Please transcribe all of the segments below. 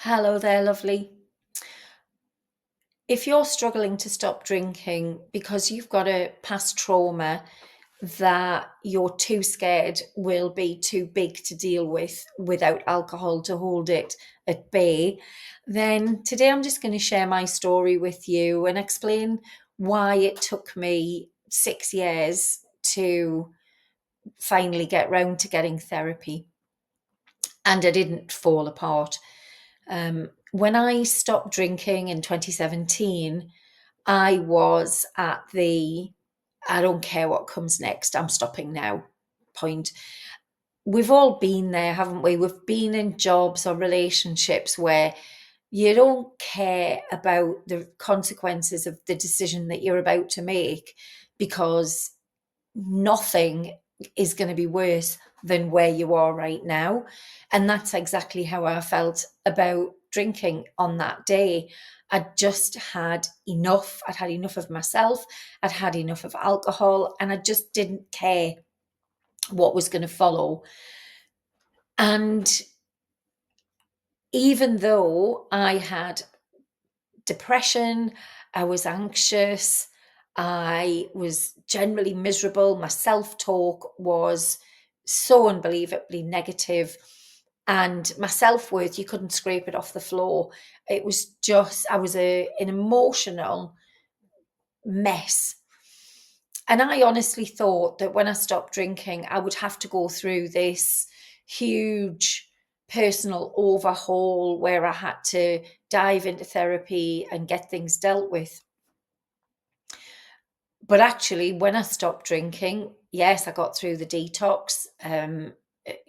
Hello there, lovely. If you're struggling to stop drinking because you've got a past trauma that you're too scared will be too big to deal with without alcohol to hold it at bay, then today I'm just going to share my story with you and explain why it took me 6 years to finally get round to getting therapy. And I didn't fall apart. When I stopped drinking in 2017, I was at the I don't care what comes next, I'm stopping now point. We've all been there, haven't we? We've been in jobs or relationships where you don't care about the consequences of the decision that you're about to make because nothing is going to be worse than where you are right now. And that's exactly how I felt about drinking on that day. I'd just had enough. I'd had enough of myself. I'd had enough of alcohol, and I just didn't care what was going to follow. And even though I had depression, I was anxious, I was generally miserable, my self talk was so unbelievably negative, and my self worth, you couldn't scrape it off the floor. It was just, I was an emotional mess. And I honestly thought that when I stopped drinking, I would have to go through this huge personal overhaul where I had to dive into therapy and get things dealt with. But actually, when I stopped drinking, yes, I got through the detox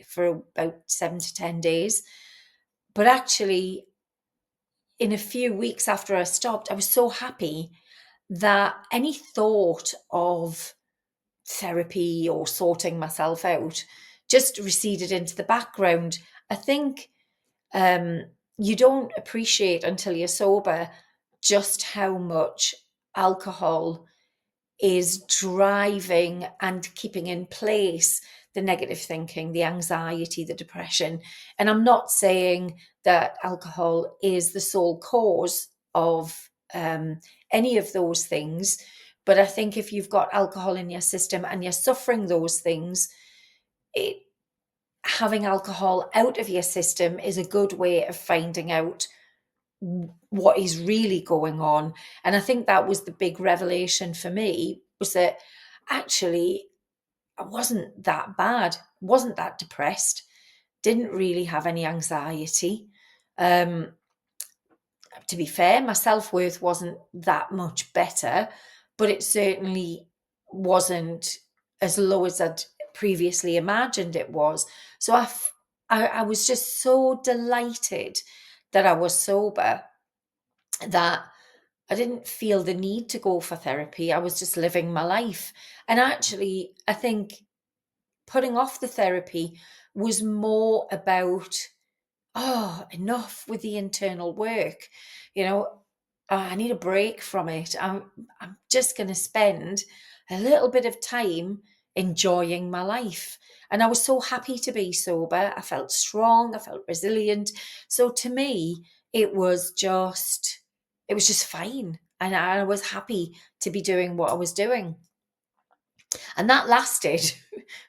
for about 7 to 10 days. But actually, in a few weeks after I stopped, I was so happy that any thought of therapy or sorting myself out just receded into the background. I think um, you don't appreciate until you're sober just how much alcohol is driving and keeping in place the negative thinking, the anxiety, the depression. And I'm not saying that alcohol is the sole cause of any of those things, but I think if you've got alcohol in your system and you're suffering those things, it, having alcohol out of your system is a good way of finding out what is really going on. And I think that was the big revelation for me, was that actually I wasn't that bad, wasn't that depressed, didn't really have any anxiety. um to be fair, my self-worth wasn't that much better, but it certainly wasn't as low as I'd previously imagined it was. So I was just so delighted that I was sober, that I didn't feel the need to go for therapy. I was just living my life. And actually, I think putting off the therapy was more about, oh, enough with the internal work. You know, I need a break from it. I'm just going to spend a little bit of time enjoying my life. And I was so happy to be sober. I felt strong. I felt resilient. So to me, it was just fine. And I was happy to be doing what I was doing. And that lasted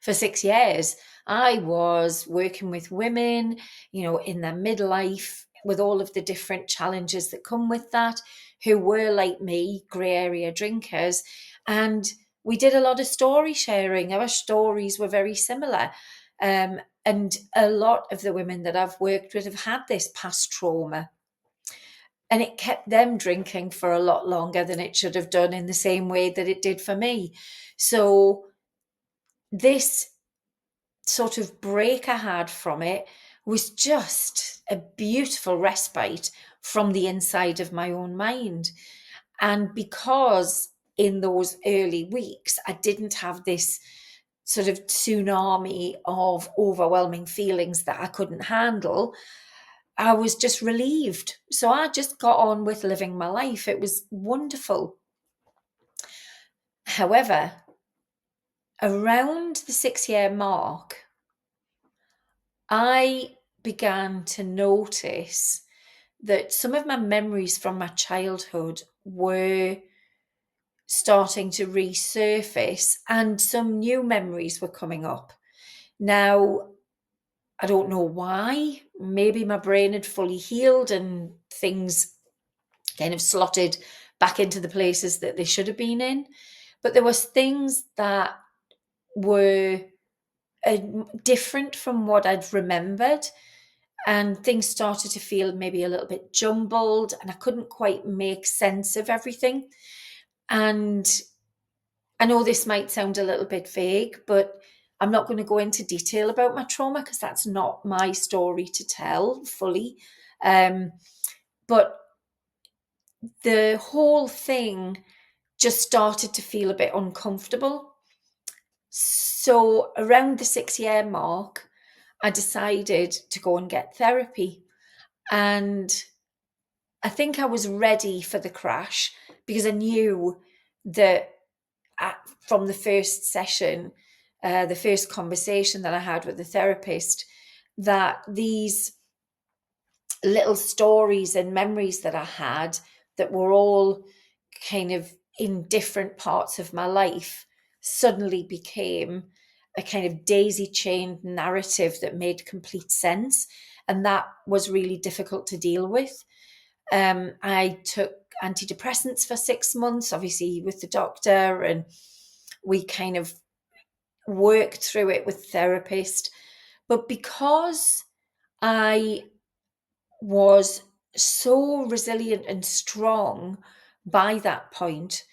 for 6 years. I was working with women, in their midlife, with all of the different challenges that come with that, who were like me, grey area drinkers. And we did a lot of story sharing. Our stories were very similar. And a lot of the women that I've worked with have had this past trauma, and it kept them drinking for a lot longer than it should have done, in the same way that it did for me. So this sort of break I had from it was just a beautiful respite from the inside of my own mind. And because in those early weeks, I didn't have this sort of tsunami of overwhelming feelings that I couldn't handle, I was just relieved. So I just got on with living my life. It was wonderful. However, around the 6 year mark, I began to notice that some of my memories from my childhood were starting to resurface and some new memories were coming up. Now, I don't know why. Maybe my brain had fully healed and things kind of slotted back into the places that they should have been in. But there was things that were uh, different from what I'd remembered, and things started to feel maybe a little bit jumbled, and I couldn't quite make sense of everything. And I know this might sound a little bit vague, but I'm not going to go into detail about my trauma because that's not my story to tell fully. Um, but the whole thing just started to feel a bit uncomfortable. So around the 6 year mark, I decided to go and get therapy. And I think I was ready for the crash because I knew that from the first session, the first conversation that I had with the therapist, that these little stories and memories that I had that were all kind of in different parts of my life suddenly became a kind of daisy chained narrative that made complete sense. And that was really difficult to deal with. I took antidepressants for 6 months, obviously with the doctor, and we kind of worked through it with therapist. But because I was so resilient and strong by that point,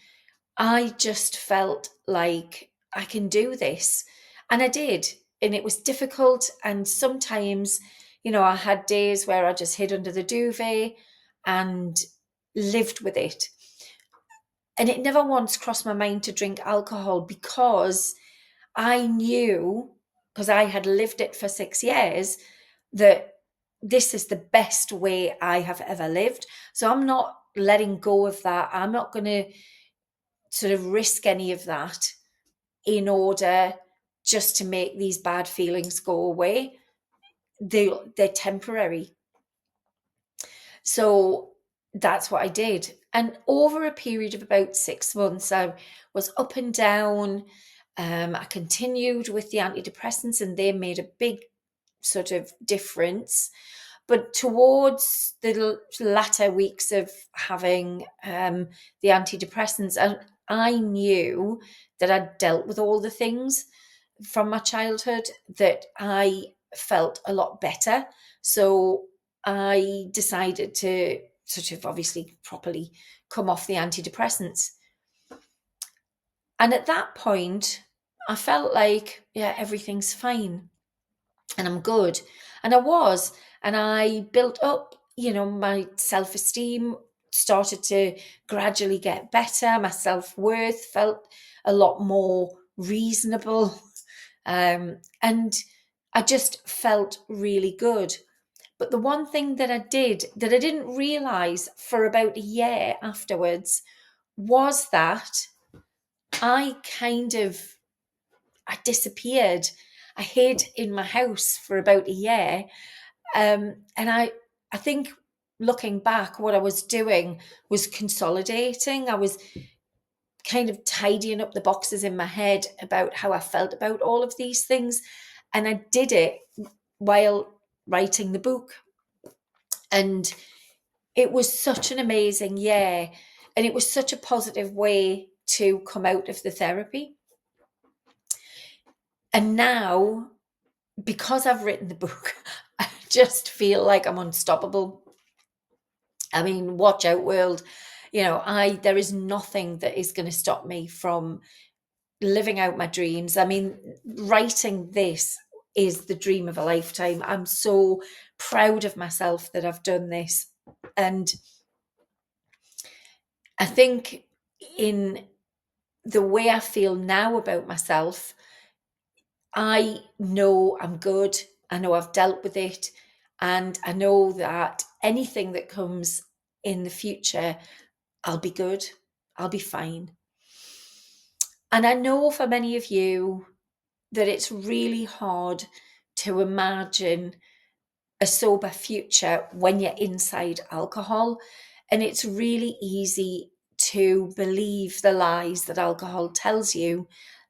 I just felt like I can do this. And I did. And it was difficult. And sometimes, I had days where I just hid under the duvet and lived with it. And it never once crossed my mind to drink alcohol because I knew, because I had lived it for 6 years, that this is the best way I have ever lived. So I'm not letting go of that. I'm not going to sort of risk any of that in order just to make these bad feelings go away. They're temporary. So that's what I did. And over a period of about 6 months, I was up and down. I continued with the antidepressants and they made a big sort of difference. But towards the latter weeks of having the antidepressants, and I knew that I'd dealt with all the things from my childhood, that I felt a lot better. So I decided to sort of obviously properly come off the antidepressants. And at that point, I felt like, yeah, everything's fine and I'm good. And I was. And I built up, my self esteem started to gradually get better. My self worth felt a lot more reasonable. And I just felt really good. But the one thing that I did that I didn't realize for about a year afterwards was that I kind of I disappeared. I hid in my house for about a year. And I think looking back, what I was doing was consolidating. I was kind of tidying up the boxes in my head about how I felt about all of these things. And I did it while writing the book. And it was such an amazing year. And it was such a positive way to come out of the therapy. And now, because I've written the book, I just feel like I'm unstoppable. I mean, watch out, world. There is nothing that is going to stop me from living out my dreams. I mean, writing this is the dream of a lifetime. I'm so proud of myself that I've done this. And I think in the way I feel now about myself, I know I'm good. I know I've dealt with it. And I know that anything that comes in the future, I'll be good. I'll be fine. And I know for many of you that it's really hard to imagine a sober future when you're inside alcohol. And it's really easy to believe the lies that alcohol tells you,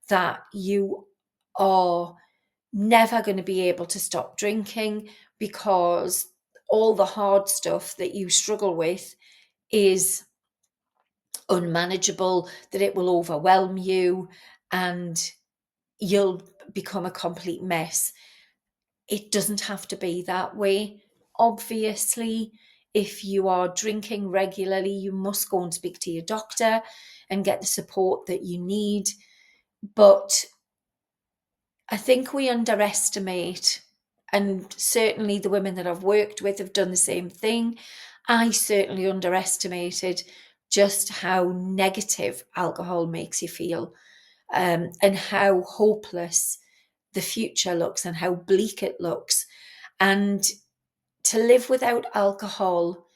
that you are never going to be able to stop drinking because all the hard stuff that you struggle with is unmanageable, that it will overwhelm you and you'll become a complete mess. It doesn't have to be that way. Obviously, if you are drinking regularly, you must go and speak to your doctor and get the support that you need. But I think we underestimate, and certainly the women that I've worked with have done the same thing. I certainly underestimated just how negative alcohol makes you feel, and how hopeless the future looks and how bleak it looks. And to live without alcohol,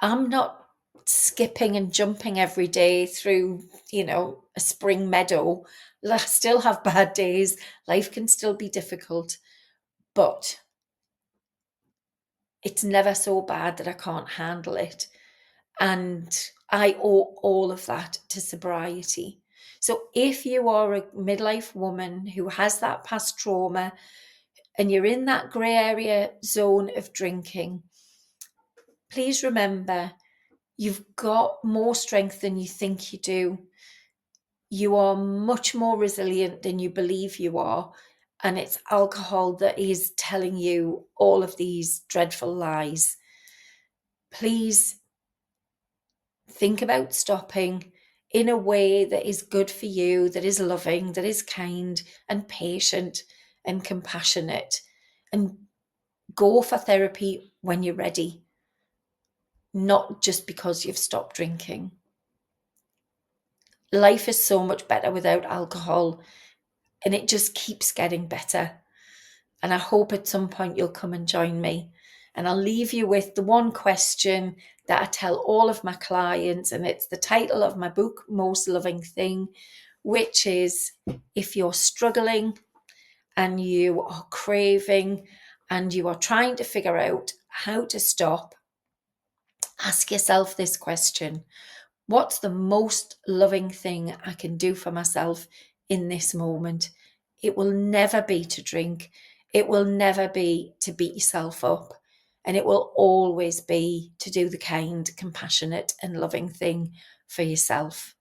I'm not skipping and jumping every day through, a spring meadow. I still have bad days. Life can still be difficult, but it's never so bad that I can't handle it. And I owe all of that to sobriety. So if you are a midlife woman who has that past trauma and you're in that grey area zone of drinking, please remember you've got more strength than you think you do. You are much more resilient than you believe you are. And it's alcohol that is telling you all of these dreadful lies. Please think about stopping in a way that is good for you, that is loving, that is kind and patient and compassionate. And go for therapy when you're ready, not just because you've stopped drinking. Life is so much better without alcohol, and it just keeps getting better. And I hope at some point you'll come and join me. And I'll leave you with the one question that I tell all of my clients, and it's the title of my book, Most Loving Thing, which is, if you're struggling and you are craving and you are trying to figure out how to stop, ask yourself this question: what's the most loving thing I can do for myself in this moment? It will never be to drink. It will never be to beat yourself up. And it will always be to do the kind, compassionate, and loving thing for yourself.